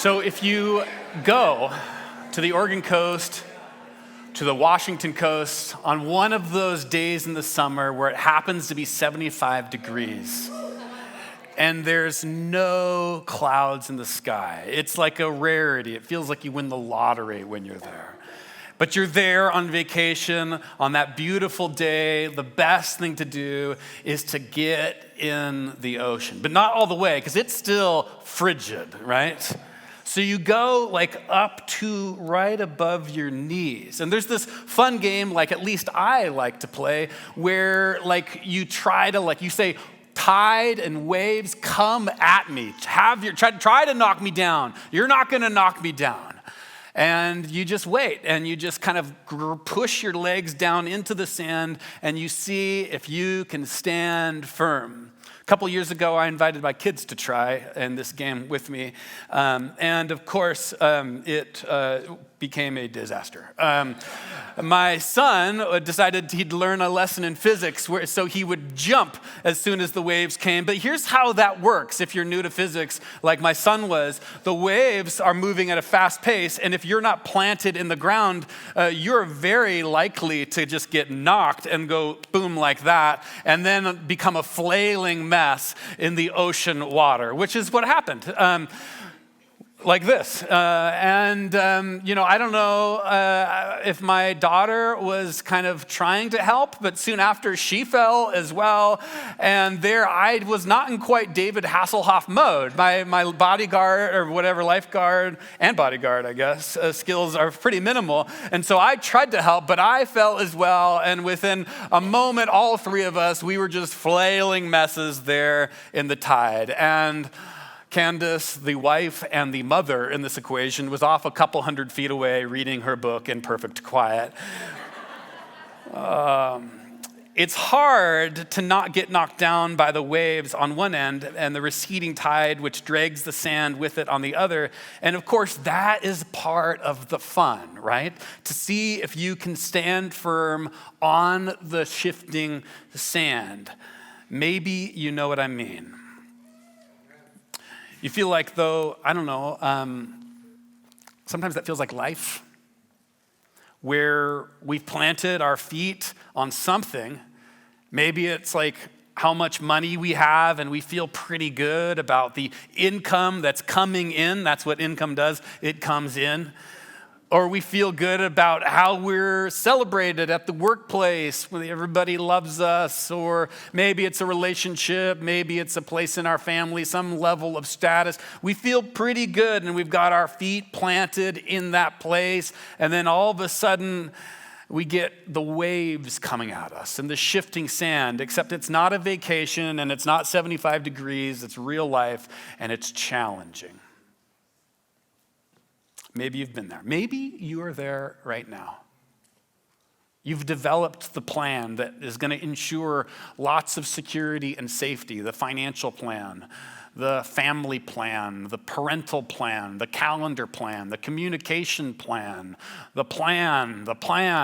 So if you go to the Oregon coast, to the Washington coast, on one of those days in the summer where it happens to be 75 degrees, and there's no clouds in the sky, it's like a rarity. It feels like you win the lottery when you're there. But you're there on vacation on that beautiful day. The best thing to do is to get in the ocean, but not all the way because it's still frigid, right? So you go like up to right above your knees. And there's this fun game, like at least I like to play, where like you try to you say, tide and waves come at me. Try to knock me down. You're not gonna knock me down. And you just wait and you just kind of push your legs down into the sand and you see if you can stand firm. A couple years ago, I invited my kids to try in this game with me. And of course, it became a disaster. My son decided he'd learn a lesson in physics so he would jump as soon as the waves came. But here's how that works if you're new to physics, like my son was. The waves are moving at a fast pace, and if you're not planted in the ground, you're very likely to just get knocked and go boom like that, and then become a flailing mess in the ocean water, which is what happened. Like this. I don't know if my daughter was kind of trying to help, but soon after she fell as well. And there I was not in quite David Hasselhoff mode. My bodyguard or whatever, lifeguard and bodyguard, I guess, skills are pretty minimal. And so I tried to help, but I fell as well. And within a moment, all three of us, we were just flailing messes there in the tide. And Candace, the wife and the mother in this equation, was off a couple 100 feet away reading her book in perfect quiet. It's hard to not get knocked down by the waves on one end and the receding tide, which drags the sand with it on the other. And of course, that is part of the fun, right? To see if you can stand firm on the shifting sand. Maybe you know what I mean. You feel like, though, I don't know, sometimes that feels like life, where we've planted our feet on something. Maybe it's like how much money we have, and we feel pretty good about the income that's coming in. That's what income does, it comes in. Or we feel good about how we're celebrated at the workplace when everybody loves us. Or maybe it's a relationship, maybe it's a place in our family, some level of status. We feel pretty good and we've got our feet planted in that place. And then all of a sudden we get the waves coming at us and the shifting sand, except it's not a vacation and it's not 75 degrees, it's real life and it's challenging. Maybe you've been there. Maybe you are there right now. You've developed the plan that is going to ensure lots of security and safety, the financial plan, the family plan, the parental plan, the calendar plan, the communication plan, the plan.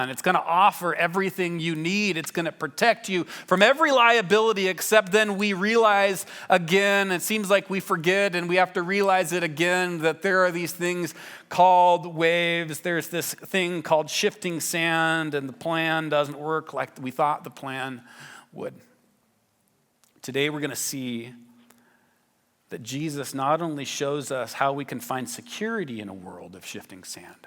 It's going to offer everything you need. It's going to protect you from every liability, except then we realize again, it seems like we forget and we have to realize it again, that there are these things called waves. There's this thing called shifting sand, and the plan doesn't work like we thought the plan would. Today we're going to see that Jesus not only shows us how we can find security in a world of shifting sand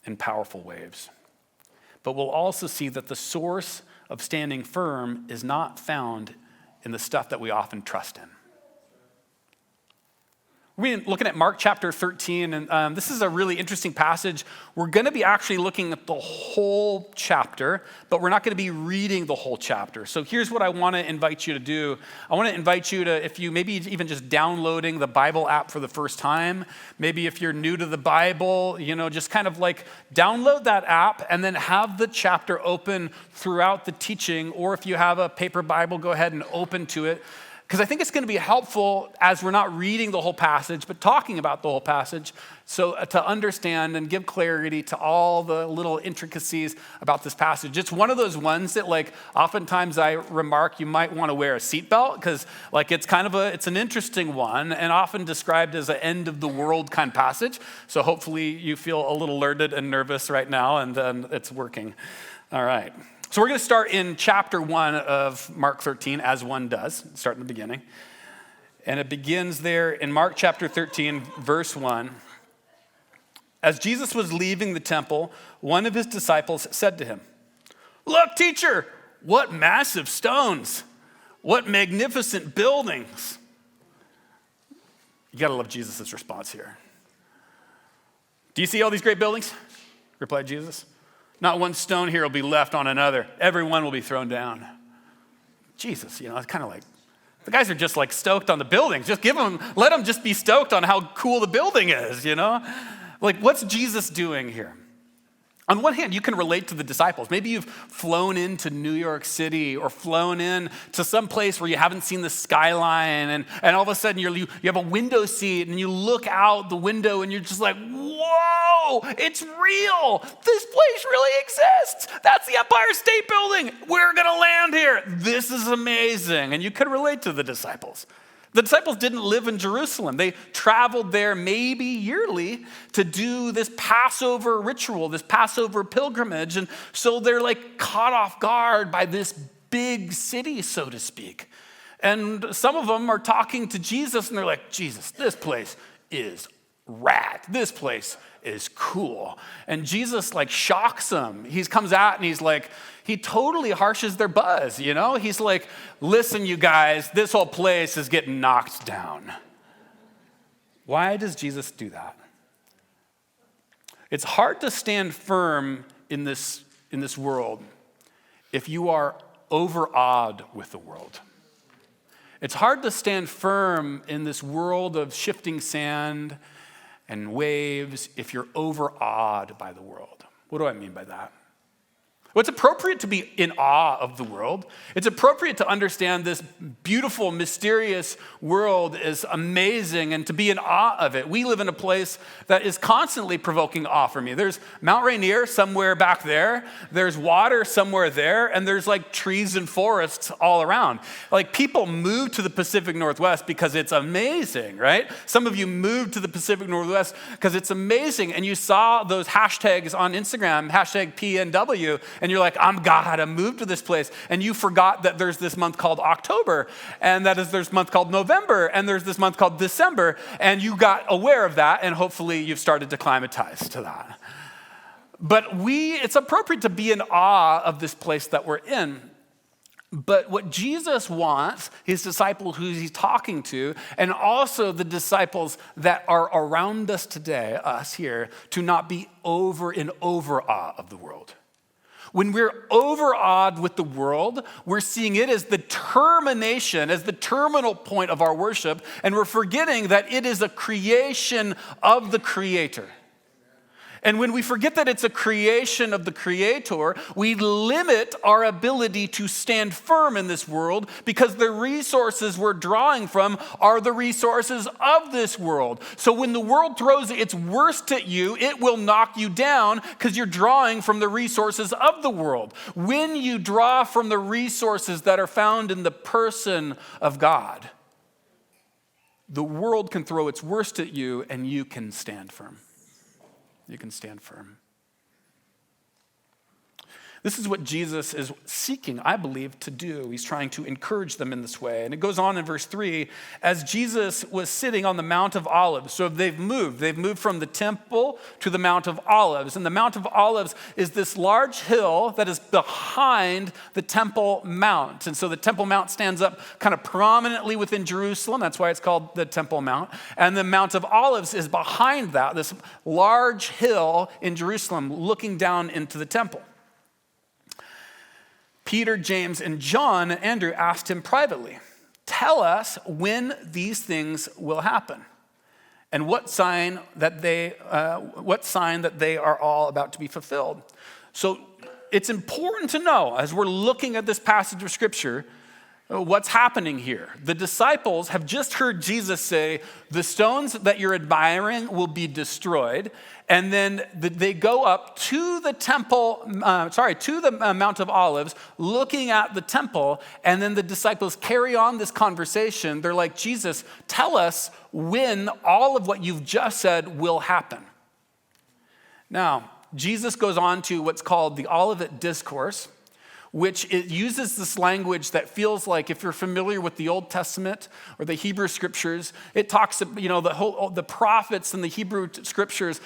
and powerful waves, but we'll also see that the source of standing firm is not found in the stuff that we often trust in. We're looking at Mark chapter 13, and this is a really interesting passage. We're going to be actually looking at the whole chapter, but we're not going to be reading the whole chapter. So here's what I want to invite you to do. I want to invite you to, if you maybe even just downloading the Bible app for the first time, maybe if you're new to the Bible, just kind of like download that app and then have the chapter open throughout the teaching, or if you have a paper Bible, go ahead and open to it. Because I think it's going to be helpful as we're not reading the whole passage, but talking about the whole passage, so to understand and give clarity to all the little intricacies about this passage. It's one of those ones that oftentimes I remark you might want to wear a seatbelt, because it's an interesting one and often described as an end of the world kind of passage. So hopefully you feel a little alerted and nervous right now, and it's working. All right. So we're going to start in chapter 1 of Mark 13, as one does, start in the beginning. And it begins there in Mark chapter 13, verse 1. As Jesus was leaving the temple, one of his disciples said to him, "Look, teacher, what massive stones, what magnificent buildings." You got to love Jesus' response here. "Do you see all these great buildings?" replied Jesus. "Not one stone here will be left on another. Every one will be thrown down." Jesus, it's kind of like, the guys are just stoked on the buildings. Just let them just be stoked on how cool the building is, What's Jesus doing here? On one hand, you can relate to the disciples. Maybe you've flown into New York City or flown in to some place where you haven't seen the skyline, and all of a sudden you have a window seat and you look out the window and you're just like, whoa, it's real. This place really exists. That's the Empire State Building. We're going to land here. This is amazing. And you could relate to the disciples. The disciples didn't live in Jerusalem. They traveled there maybe yearly to do this Passover ritual, this Passover pilgrimage. And so they're caught off guard by this big city, so to speak. And some of them are talking to Jesus and they're like, "Jesus, this place is rad. This place is cool." And Jesus shocks them. He comes out and he totally harshes their buzz, He's like, "Listen, you guys, this whole place is getting knocked down." Why does Jesus do that? It's hard to stand firm in this world if you are overawed with the world. It's hard to stand firm in this world of shifting sand and waves if you're overawed by the world. What do I mean by that? Well, it's appropriate to be in awe of the world. It's appropriate to understand this beautiful, mysterious world is amazing and to be in awe of it. We live in a place that is constantly provoking awe for me. There's Mount Rainier somewhere back there. There's water somewhere there. And there's trees and forests all around. People move to the Pacific Northwest because it's amazing, right? Some of you moved to the Pacific Northwest because it's amazing. And you saw those hashtags on Instagram, hashtag PNW, and you're like, "I'm God, I moved to this place." And you forgot that there's this month called October, and there's this month called November, and there's this month called December, and you got aware of that, and hopefully you've started to climatize to that. But it's appropriate to be in awe of this place that we're in. But what Jesus wants his disciples who he's talking to, and also the disciples that are around us today, us here, to not be in awe of the world. When we're overawed with the world, we're seeing it as the termination, as the terminal point of our worship, and we're forgetting that it is a creation of the Creator. And when we forget that it's a creation of the Creator, we limit our ability to stand firm in this world because the resources we're drawing from are the resources of this world. So when the world throws its worst at you, it will knock you down because you're drawing from the resources of the world. When you draw from the resources that are found in the person of God, the world can throw its worst at you and you can stand firm. You can stand firm. This is what Jesus is seeking, I believe, to do. He's trying to encourage them in this way. And it goes on in verse 3, as Jesus was sitting on the Mount of Olives. So they've moved from the temple to the Mount of Olives. And the Mount of Olives is this large hill that is behind the Temple Mount. And so the Temple Mount stands up kind of prominently within Jerusalem. That's why it's called the Temple Mount. And the Mount of Olives is behind that, this large hill in Jerusalem looking down into the temple. Peter, James, and John and Andrew asked him privately, "Tell us when these things will happen, and what sign that they are all about to be fulfilled." So it's important to know, as we're looking at this passage of Scripture, What's happening here? The disciples have just heard Jesus say, the stones that you're admiring will be destroyed. And then they go up to the Mount of Olives, looking at the temple. And then the disciples carry on this conversation. They're like, Jesus, tell us when all of what you've just said will happen. Now, Jesus goes on to what's called the Olivet Discourse, which it uses this language that feels like, if you're familiar with the Old Testament or the Hebrew scriptures, it talks, the prophets and the Hebrew scriptures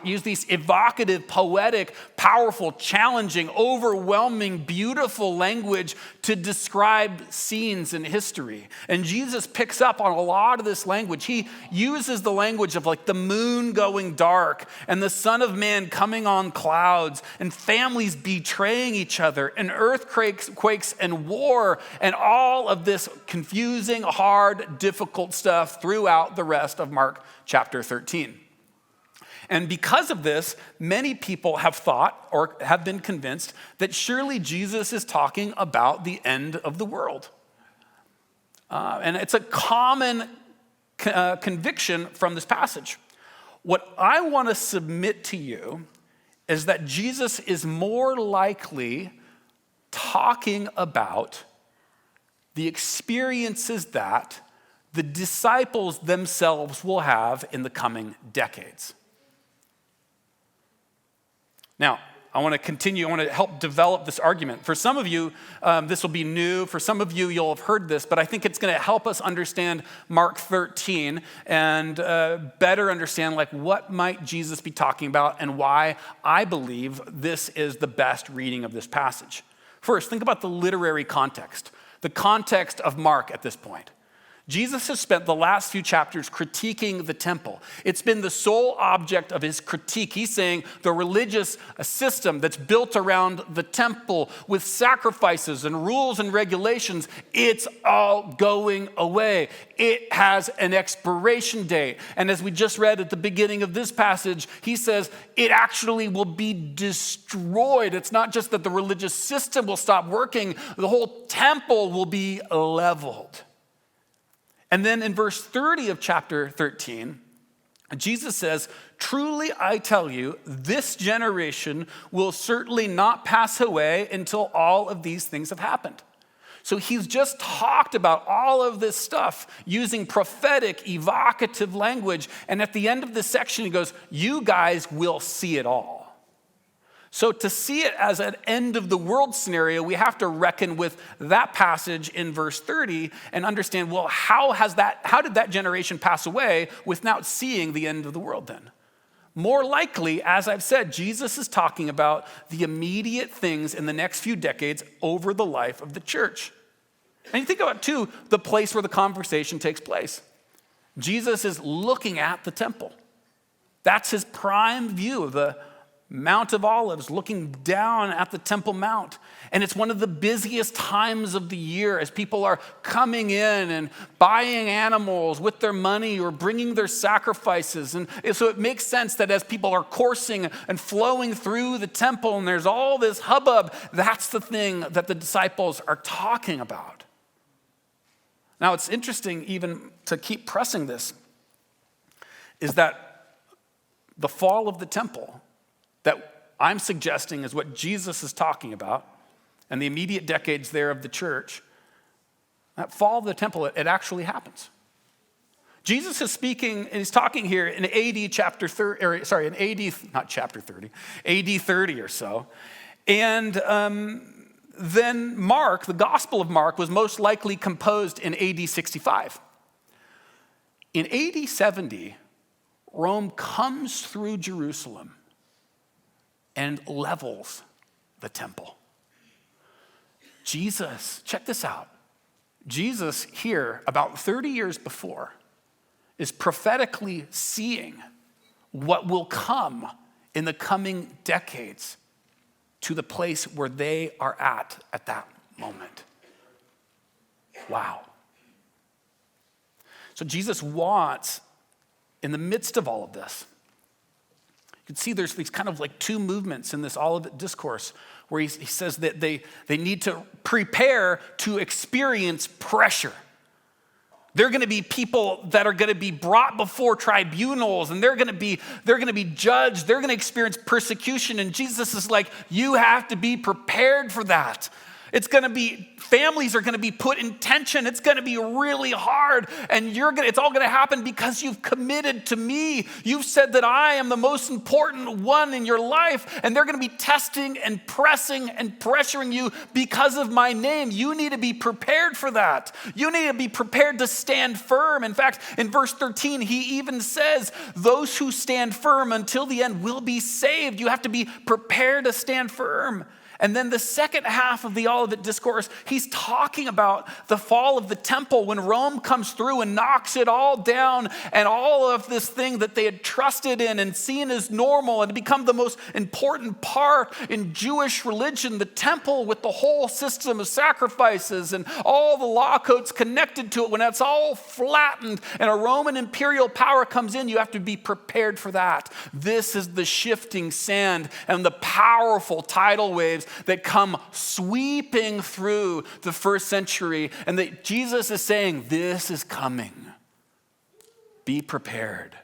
use these evocative, poetic, powerful, challenging, overwhelming, beautiful language to describe scenes in history. And Jesus picks up on a lot of this language. He uses the language of like the moon going dark and the Son of Man coming on clouds and families betraying each other and earthquakes and war and all of this confusing, hard, difficult stuff throughout the rest of Mark chapter 13. And because of this, many people have thought or have been convinced that surely Jesus is talking about the end of the world. And it's a common conviction from this passage. What I want to submit to you is that Jesus is more likely talking about the experiences that the disciples themselves will have in the coming decades. Now, I want to continue. I want to help develop this argument. For some of you, this will be new. For some of you, you'll have heard this, but I think it's going to help us understand Mark 13 and better understand like what might Jesus be talking about and why I believe this is the best reading of this passage. First, think about the literary context, the context of Mark at this point. Jesus has spent the last few chapters critiquing the temple. It's been the sole object of his critique. He's saying the religious system that's built around the temple with sacrifices and rules and regulations, it's all going away. It has an expiration date. And as we just read at the beginning of this passage, he says it actually will be destroyed. It's not just that the religious system will stop working, the whole temple will be leveled. And then in verse 30 of chapter 13, Jesus says, "Truly I tell you, this generation will certainly not pass away until all of these things have happened." So he's just talked about all of this stuff using prophetic, evocative language. And at the end of this section, he goes, "You guys will see it all." So to see it as an end of the world scenario, we have to reckon with that passage in verse 30 and understand, well, how did that generation pass away without seeing the end of the world then? More likely, as I've said, Jesus is talking about the immediate things in the next few decades over the life of the church. And you think about, too, the place where the conversation takes place. Jesus is looking at the temple. That's his prime view of the Mount of Olives, looking down at the Temple Mount. And it's one of the busiest times of the year as people are coming in and buying animals with their money or bringing their sacrifices. And so it makes sense that as people are coursing and flowing through the temple and there's all this hubbub, that's the thing that the disciples are talking about. Now, it's interesting even to keep pressing this, is that the fall of the temple that I'm suggesting is what Jesus is talking about, and the immediate decades there of the church, that fall of the temple, it actually happens. Jesus is speaking, and he's talking here in AD 30 or so. And then Mark, the Gospel of Mark, was most likely composed in AD 65. In AD 70, Rome comes through Jerusalem and levels the temple. Jesus, check this out. Jesus here, about 30 years before, is prophetically seeing what will come in the coming decades to the place where they are at that moment. Wow. So Jesus wants, in the midst of all of this, can see there's these kind of like two movements in this Olivet Discourse where he says that they need to prepare to experience pressure. They're going to be people that are going to be brought before tribunals, and they're going to be judged. They're going to experience persecution. And Jesus is like, you have to be prepared for that. Families are going to be put in tension. It's going to be really hard. And it's all going to happen because you've committed to me. You've said that I am the most important one in your life. And they're going to be testing and pressing and pressuring you because of my name. You need to be prepared for that. You need to be prepared to stand firm. In fact, in verse 13, he even says, those who stand firm until the end will be saved. You have to be prepared to stand firm. And then the second half of the Olivet Discourse, he's talking about the fall of the temple when Rome comes through and knocks it all down, and all of this thing that they had trusted in and seen as normal and become the most important part in Jewish religion, the temple with the whole system of sacrifices and all the law codes connected to it, when that's all flattened and a Roman imperial power comes in, you have to be prepared for that. This is the shifting sand and the powerful tidal waves that come sweeping through the first century, and that Jesus is saying, this is coming. Be prepared.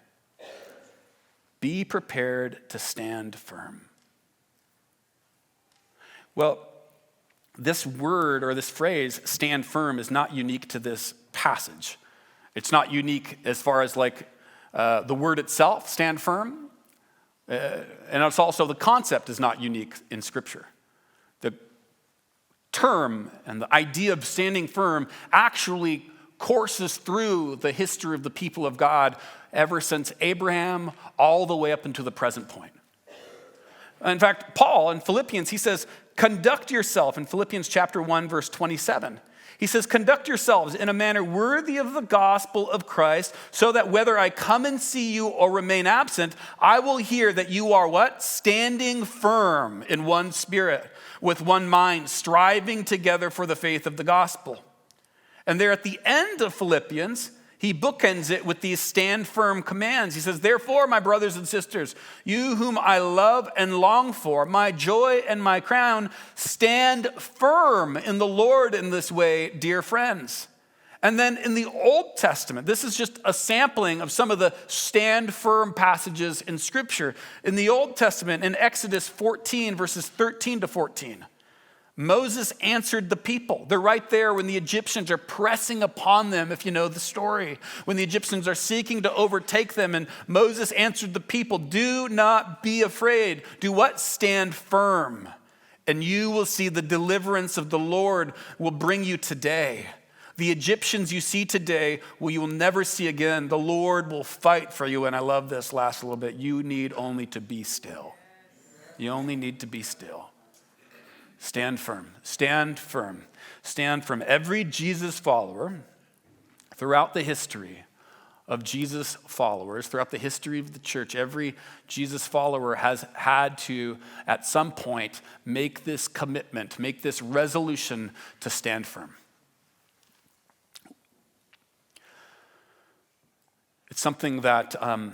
Be prepared to stand firm. Well, this word or this phrase, stand firm, is not unique to this passage. It's not unique as far as the word itself, stand firm. And it's also, the concept is not unique in Scripture. The term and the idea of standing firm actually courses through the history of the people of God ever since Abraham all the way up into the present point. In fact, Paul in Philippians, he says, conduct yourself, in Philippians chapter 1, verse 27. He says, conduct yourselves in a manner worthy of the gospel of Christ, so that whether I come and see you or remain absent, I will hear that you are what? Standing firm in one spirit, with one mind, striving together for the faith of the gospel. And there at the end of Philippians, he bookends it with these stand firm commands. He says, therefore, my brothers and sisters, you whom I love and long for, my joy and my crown, stand firm in the Lord in this way, dear friends. And then in the Old Testament, this is just a sampling of some of the stand firm passages in Scripture. In the Old Testament, in Exodus 14, verses 13 to 14, Moses answered the people. They're right there when the Egyptians are pressing upon them, if you know the story. When the Egyptians are seeking to overtake them, and Moses answered the people, do not be afraid. Do what? Stand firm. And you will see the deliverance of the Lord will bring you today. The Egyptians you see today, you will never see again. The Lord will fight for you. And I love this last little bit. You need only to be still. You only need to be still. Stand firm, stand firm, stand firm. Every Jesus follower throughout the history of Jesus followers, throughout the history of the church, every Jesus follower has had to, at some point, make this commitment, make this resolution to stand firm. It's something that a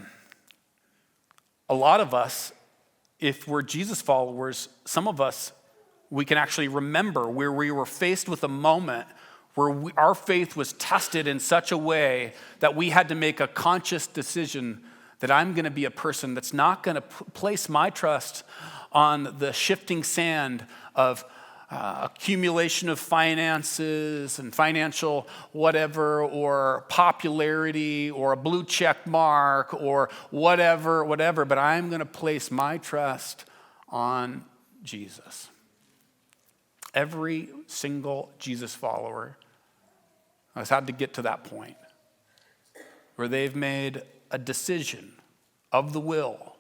lot of us, if we're Jesus followers, some of us, we can actually remember where we were faced with a moment where our faith was tested in such a way that we had to make a conscious decision that I'm going to be a person that's not going to place my trust on the shifting sand of accumulation of finances and financial whatever, or popularity, or a blue check mark, or whatever, but I'm going to place my trust on Jesus. Every single Jesus follower has had to get to that point where they've made a decision of the will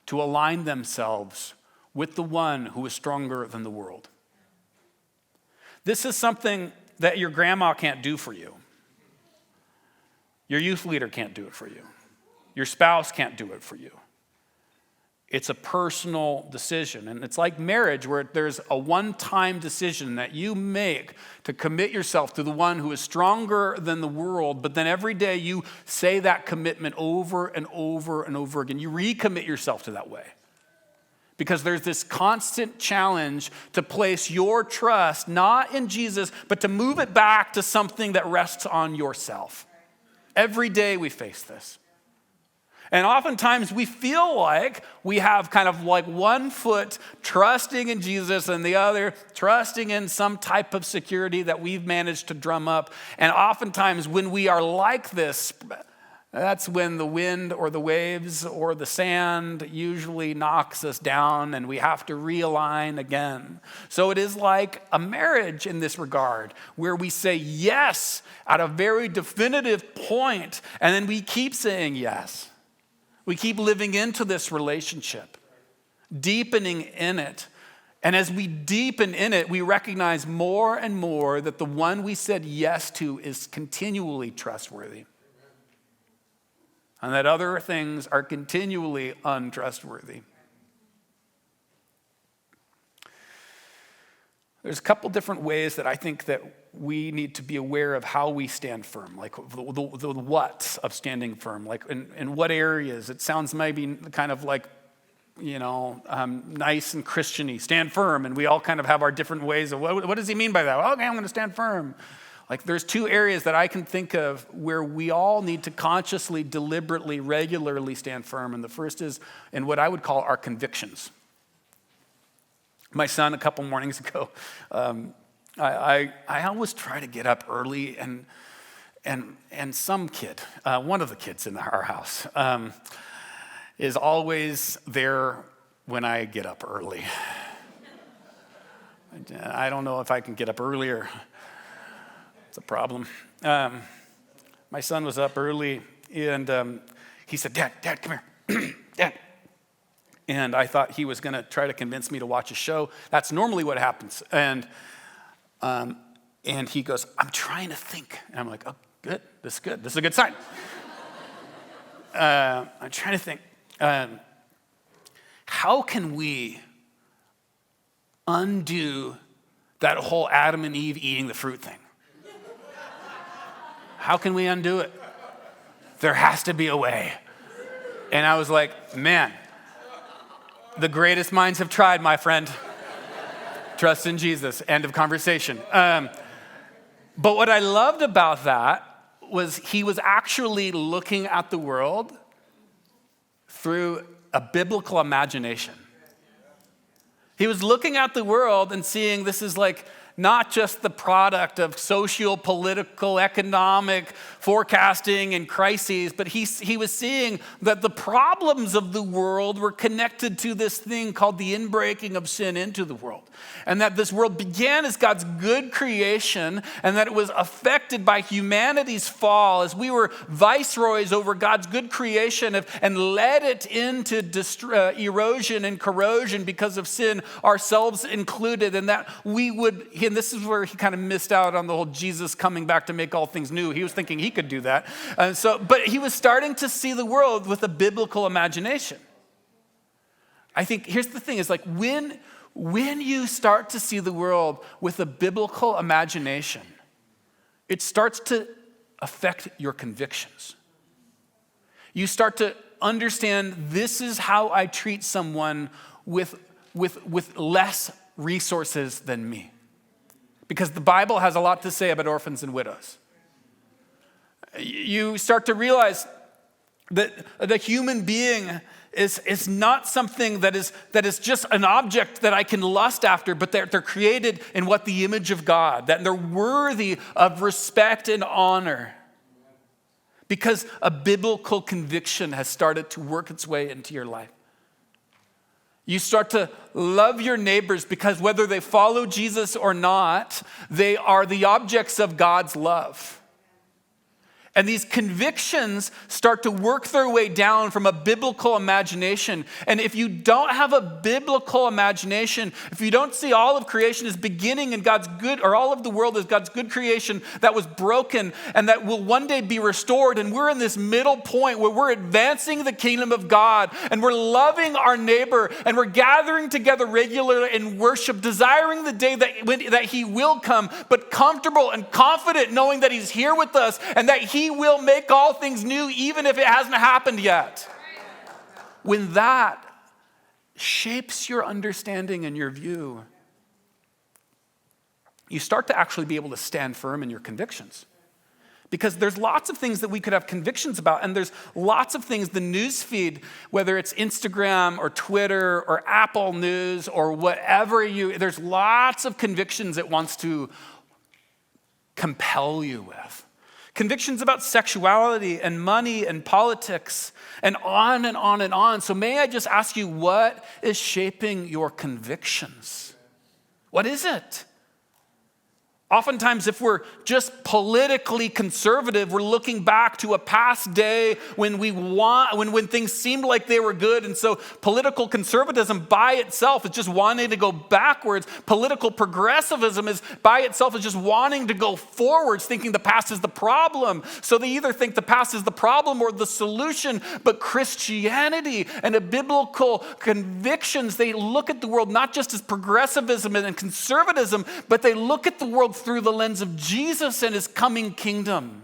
to align themselves with the one who is stronger than the world. This is something that your grandma can't do for you. Your youth leader can't do it for you. Your spouse can't do it for you. It's a personal decision. And it's like marriage, where there's a one-time decision that you make to commit yourself to the one who is stronger than the world. But then every day you say that commitment over and over and over again. You recommit yourself to that way. Because there's this constant challenge to place your trust not in Jesus, but to move it back to something that rests on yourself. Every day we face this. And oftentimes we feel like we have kind of like one foot trusting in Jesus and the other trusting in some type of security that we've managed to drum up. And oftentimes when we are like this, that's when the wind or the waves or the sand usually knocks us down and we have to realign again. So it is like a marriage in this regard, where we say yes at a very definitive point, and then we keep saying yes. We keep living into this relationship, deepening in it. And as we deepen in it, we recognize more and more that the one we said yes to is continually trustworthy. And that other things are continually untrustworthy. There's a couple different ways that I think that we need to be aware of how we stand firm, like the what of standing firm, like in what areas. It sounds maybe kind of like, nice and Christian-y, stand firm, and we all kind of have our different ways of what does he mean by that? Well, okay, I'm going to stand firm. Like there's two areas that I can think of where we all need to consciously, deliberately, regularly stand firm, and the first is in what I would call our convictions. My son, a couple mornings ago, I always try to get up early, and some kid, one of the kids in our house, is always there when I get up early. I don't know if I can get up earlier. It's a problem. My son was up early, and he said, Dad, come here. Dad. And I thought he was going to try to convince me to watch a show. That's normally what happens. And he goes, I'm trying to think. And I'm like, oh, good. This is good. This is a good sign. I'm trying to think. How can we undo that whole Adam and Eve eating the fruit thing? How can we undo it? There has to be a way. And I was like, man, the greatest minds have tried, my friend. Trust in Jesus. End of conversation. But what I loved about that was he was actually looking at the world through a biblical imagination. He was looking at the world and seeing this is like not just the product of socio-political, economic forecasting and crises, but he was seeing that the problems of the world were connected to this thing called the inbreaking of sin into the world. And that this world began as God's good creation, and that it was affected by humanity's fall as we were viceroys over God's good creation and led it into erosion and corrosion because of sin, ourselves included, and that we would, and this is where he kind of missed out on the whole Jesus coming back to make all things new. He was thinking he could do that. But he was starting to see the world with a biblical imagination. I think here's the thing, is like when you start to see the world with a biblical imagination, it starts to affect your convictions. You start to understand this is how I treat someone with less resources than me. Because the Bible has a lot to say about orphans and widows. You start to realize that the human being is not something that is just an object that I can lust after, but they're created in what the image of God, that they're worthy of respect and honor. Because a biblical conviction has started to work its way into your life. You start to love your neighbors because whether they follow Jesus or not, they are the objects of God's love. And these convictions start to work their way down from a biblical imagination. And if you don't have a biblical imagination, if you don't see all of creation as beginning in God's good, or all of the world as God's good creation that was broken and that will one day be restored, and we're in this middle point where we're advancing the kingdom of God and we're loving our neighbor and we're gathering together regularly in worship, desiring the day that he will come, but comfortable and confident knowing that he's here with us and that he will make all things new even if it hasn't happened yet. When that shapes your understanding and your view, you start to actually be able to stand firm in your convictions. Because there's lots of things that we could have convictions about, and there's lots of things, the news feed, whether it's Instagram or Twitter or Apple News or whatever there's lots of convictions it wants to compel you with. Convictions about sexuality and money and politics and on and on and on. So may I just ask you, what is shaping your convictions? What is it? Oftentimes, if we're just politically conservative, we're looking back to a past day when things seemed like they were good. And so political conservatism by itself is just wanting to go backwards. Political progressivism is by itself is just wanting to go forwards, thinking the past is the problem. So they either think the past is the problem or the solution. But Christianity and a biblical convictions, they look at the world not just as progressivism and conservatism, but they look at the world through the lens of Jesus and his coming kingdom.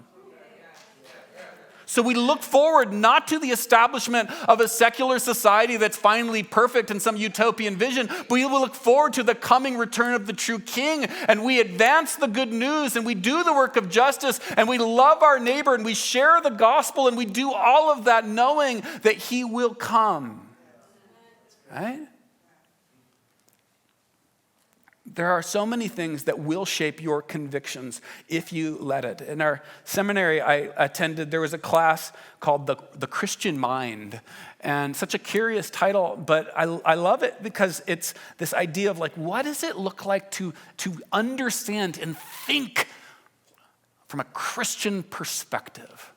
So we look forward not to the establishment of a secular society that's finally perfect in some utopian vision, but we will look forward to the coming return of the true king, and we advance the good news and we do the work of justice and we love our neighbor and we share the gospel and we do all of that knowing that he will come. Right? There are so many things that will shape your convictions if you let it. In our seminary I attended, there was a class called The Christian Mind. And such a curious title, but I love it because it's this idea of like, what does it look like to understand and think from a Christian perspective?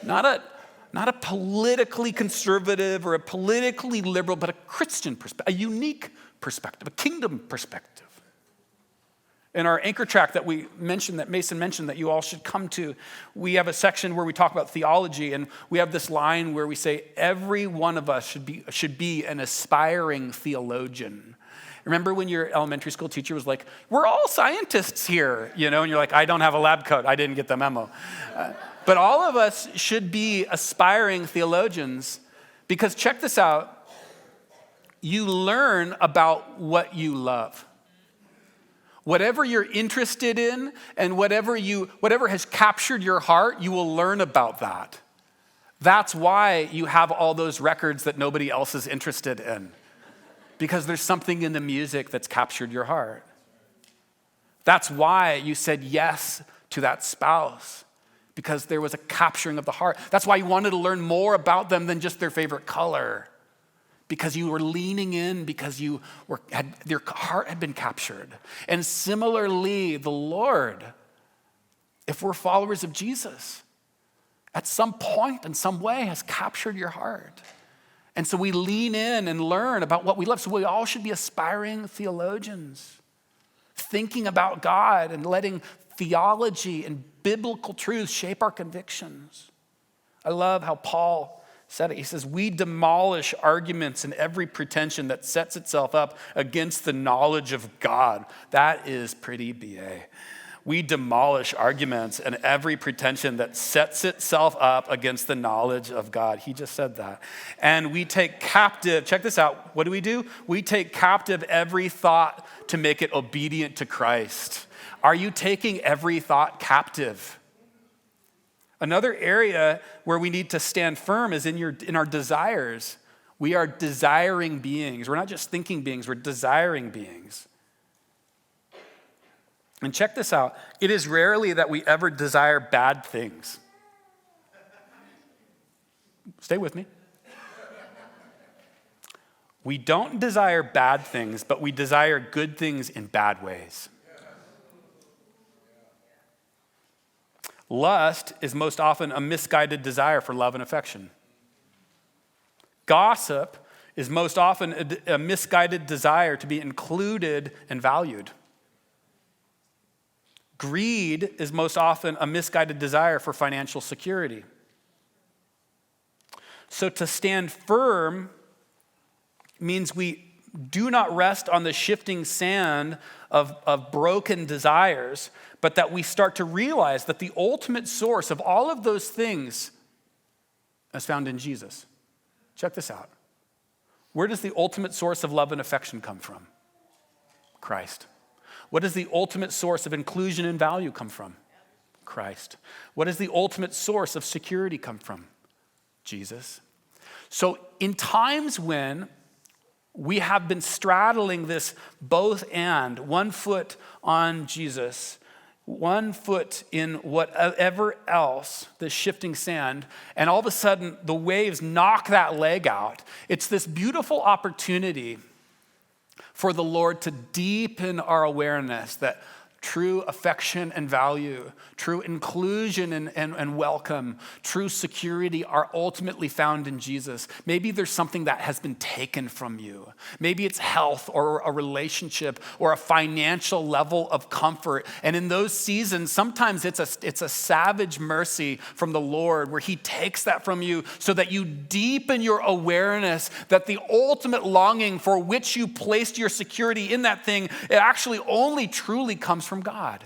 Not a politically conservative or a politically liberal, but a Christian perspective, a unique perspective, a kingdom perspective. In our anchor track that we mentioned, that Mason mentioned, that you all should come to, we have a section where we talk about theology, and we have this line where we say every one of us should be an aspiring theologian. Remember when your elementary school teacher was like, "We're all scientists here," and you're like, "I don't have a lab coat. I didn't get the memo." But all of us should be aspiring theologians, because check this out. You learn about what you love. Whatever you're interested in and whatever has captured your heart, you will learn about that. That's why you have all those records that nobody else is interested in, because there's something in the music that's captured your heart. That's why you said yes to that spouse, because there was a capturing of the heart. That's why you wanted to learn more about them than just their favorite color, because you were leaning in, because your heart had been captured. And similarly, the Lord, if we're followers of Jesus, at some point, in some way, has captured your heart. And so we lean in and learn about what we love. So we all should be aspiring theologians, thinking about God and letting theology and biblical truth shape our convictions. I love how Paul said it. He says, we demolish arguments and every pretension that sets itself up against the knowledge of God. That is pretty BA. We demolish arguments and every pretension that sets itself up against the knowledge of God. He just said that. And we take captive, check this out. What do? We take captive every thought to make it obedient to Christ. Are you taking every thought captive? Another area where we need to stand firm is in our desires. We are desiring beings. We're not just thinking beings, we're desiring beings. And check this out. It is rarely that we ever desire bad things. Stay with me. We don't desire bad things, but we desire good things in bad ways. Lust is most often a misguided desire for love and affection. Gossip is most often a misguided desire to be included and valued. Greed is most often a misguided desire for financial security. So to stand firm means we do not rest on the shifting sand of broken desires, but that we start to realize that the ultimate source of all of those things is found in Jesus. Check this out. Where does the ultimate source of love and affection come from? Christ. What does the ultimate source of inclusion and value come from? Christ. What does the ultimate source of security come from? Jesus. So in times when we have been straddling this both and, one foot on Jesus, one foot in whatever else, the shifting sand, and all of a sudden the waves knock that leg out. It's this beautiful opportunity for the Lord to deepen our awareness that true affection and value, true inclusion and welcome, true security are ultimately found in Jesus. Maybe there's something that has been taken from you. Maybe it's health or a relationship or a financial level of comfort. And in those seasons, sometimes it's a savage mercy from the Lord where he takes that from you so that you deepen your awareness that the ultimate longing for which you placed your security in that thing, it actually only truly comes from God.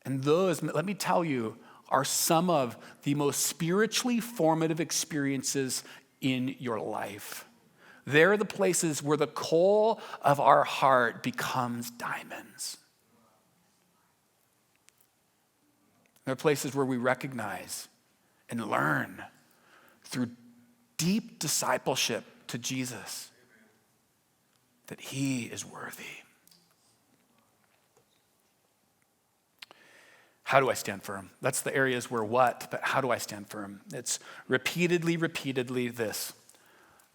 And those, let me tell you, are some of the most spiritually formative experiences in your life. They're the places where the coal of our heart becomes diamonds. They're places where we recognize and learn through deep discipleship to Jesus that he is worthy. How do I stand firm? That's the areas where what, but how do I stand firm? It's repeatedly this.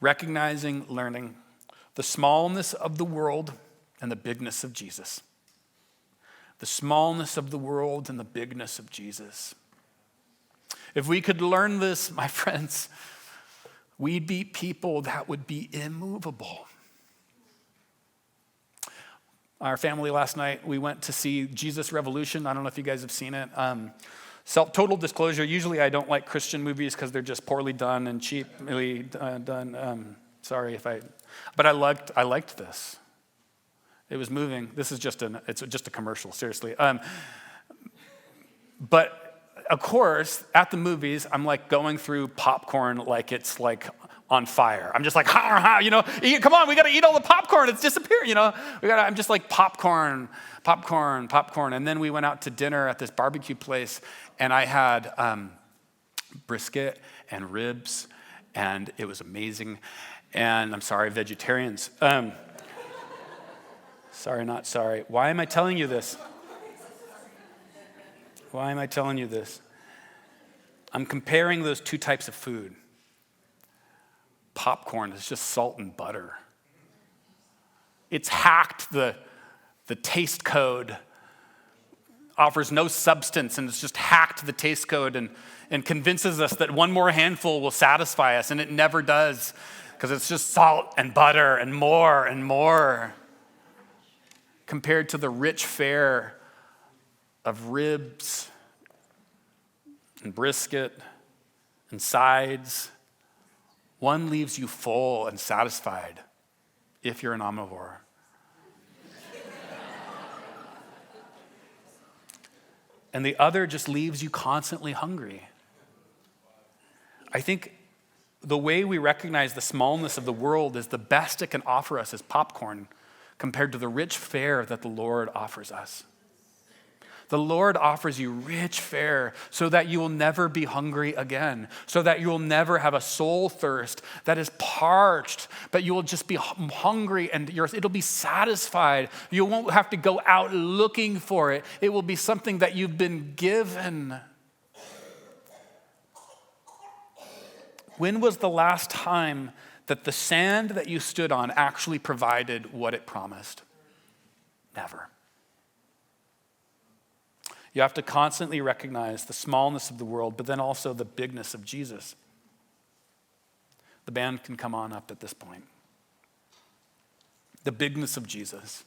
Recognizing, learning the smallness of the world and the bigness of Jesus. The smallness of the world and the bigness of Jesus. If we could learn this, my friends, we'd be people that would be immovable. Our family last night, we went to see Jesus Revolution. I don't know if you guys have seen it. Total disclosure, usually I don't like Christian movies because they're just poorly done and cheaply done. But I liked this. It was moving. This is it's just a commercial, seriously. But of course, at the movies, I'm like going through popcorn like it's like on fire. I'm just like, come on, we got to eat all the popcorn. It's disappearing, I'm just like popcorn. And then we went out to dinner at this barbecue place, and I had brisket and ribs, and it was amazing. And I'm sorry, vegetarians. Sorry, not sorry. Why am I telling you this? I'm comparing those two types of food. Popcorn is just salt and butter. It's hacked the taste code, offers no substance, and it's just hacked the taste code and convinces us that one more handful will satisfy us, and it never does, because it's just salt and butter and more, compared to the rich fare of ribs and brisket and sides. One leaves you full and satisfied if you're an omnivore. And the other just leaves you constantly hungry. I think the way we recognize the smallness of the world is the best it can offer us is popcorn compared to the rich fare that the Lord offers us. The Lord offers you rich fare so that you will never be hungry again, so that you will never have a soul thirst that is parched, but you will just be hungry and it'll be satisfied. You won't have to go out looking for it. It will be something that you've been given. When was the last time that the sand that you stood on actually provided what it promised? Never. You have to constantly recognize the smallness of the world, but then also the bigness of Jesus. The band can come on up at this point. The bigness of Jesus.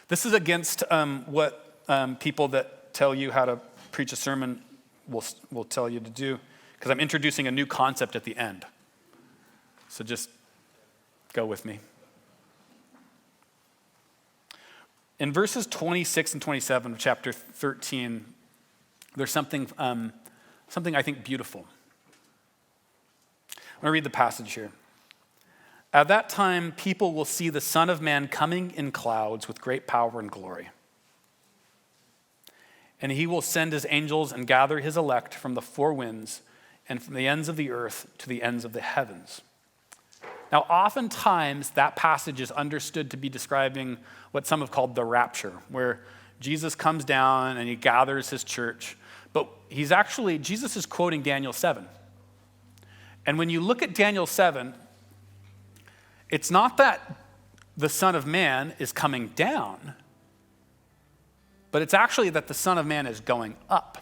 This is against what people that tell you how to preach a sermon will tell you to do, because I'm introducing a new concept at the end. So just go with me. In verses 26 and 27 of chapter 13, there's something I think beautiful. I'm going to read the passage here. At that time, people will see the Son of Man coming in clouds with great power and glory. And he will send his angels and gather his elect from the four winds and from the ends of the earth to the ends of the heavens. Now, oftentimes, that passage is understood to be describing what some have called the rapture, where Jesus comes down and he gathers his church. But Jesus is quoting Daniel 7. And when you look at Daniel 7, it's not that the Son of Man is coming down, but it's actually that the Son of Man is going up.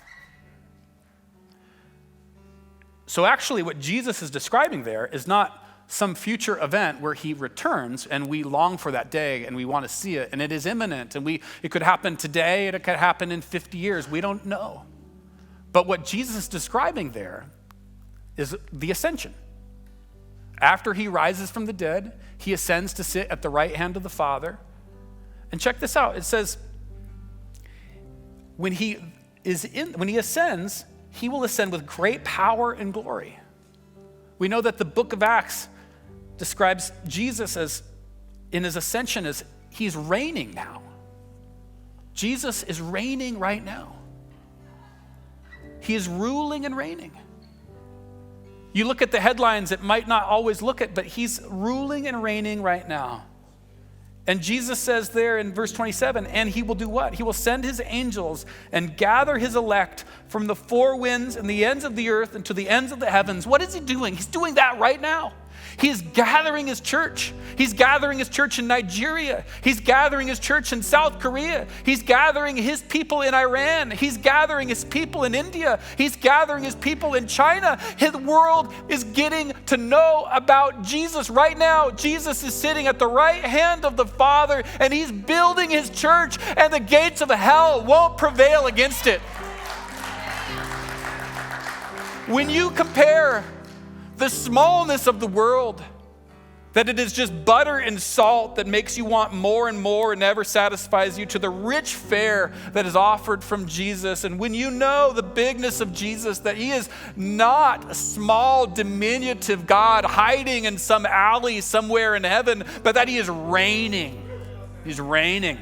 So actually what Jesus is describing there is not some future event where he returns and we long for that day and we want to see it and it is imminent and it could happen today and it could happen in 50 years. We don't know. But what Jesus is describing there is the ascension. After he rises from the dead, he ascends to sit at the right hand of the Father. And check this out. It says, when he ascends, he will ascend with great power and glory. We know that the book of Acts describes Jesus as, in his ascension, as he's reigning now. Jesus is reigning right now. He is ruling and reigning. You look at the headlines, it might not always look it, but he's ruling and reigning right now. And Jesus says there in verse 27, and he will do what? He will send his angels and gather his elect from the four winds and the ends of the earth and to the ends of the heavens. What is he doing? He's doing that right now. He is gathering his church. He's gathering his church in Nigeria. He's gathering his church in South Korea. He's gathering his people in Iran. He's gathering his people in India. He's gathering his people in China. His world is getting to know about Jesus right now. Jesus is sitting at the right hand of the Father, and he's building his church, and the gates of hell won't prevail against it. When you compare the smallness of the world, that it is just butter and salt that makes you want more and more and never satisfies you, to the rich fare that is offered from Jesus. And when you know the bigness of Jesus, that he is not a small, diminutive God hiding in some alley somewhere in heaven, but that he is reigning. He's reigning.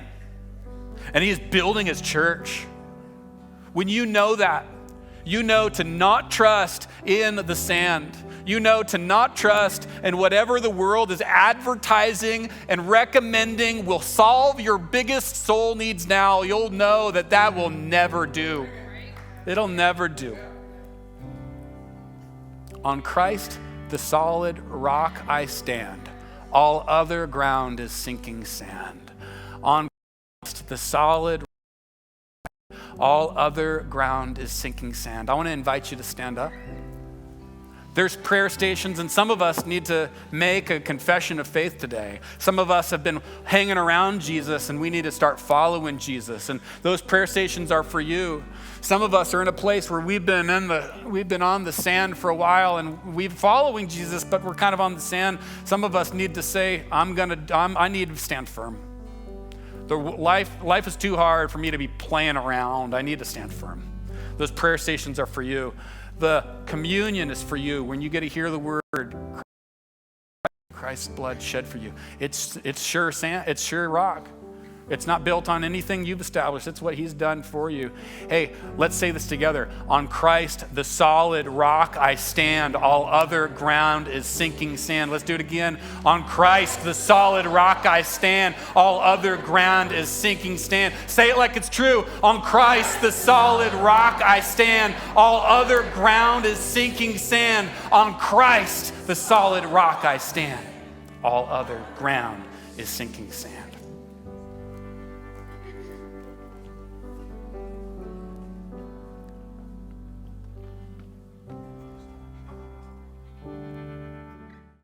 And he is building his church. When you know that, you know to not trust in the sand. You know to not trust in whatever the world is advertising and recommending will solve your biggest soul needs now. You'll know that will never do. It'll never do. On Christ, the solid rock, I stand. All other ground is sinking sand. On Christ, the solid rock, all other ground is sinking sand. I want to invite you to stand up. There's prayer stations, and some of us need to make a confession of faith today. Some of us have been hanging around Jesus, and we need to start following Jesus. And those prayer stations are for you. Some of us are in a place where we've been on the sand for a while, and we're following Jesus, but we're kind of on the sand. Some of us need to say, I need to stand firm. Life is too hard for me to be playing around. I need to stand firm. Those prayer stations are for you. The communion is for you. When you get to hear the word, Christ's blood shed for you. It's sure sand. It's sure rock. It's not built on anything you've established. It's what he's done for you. Hey, let's say this together. On Christ, the solid rock, I stand. All other ground is sinking sand. Let's do it again. On Christ, the solid rock, I stand. All other ground is sinking sand. Say it like it's true. On Christ, the solid rock, I stand. All other ground is sinking sand. On Christ, the solid rock, I stand. All other ground is sinking sand.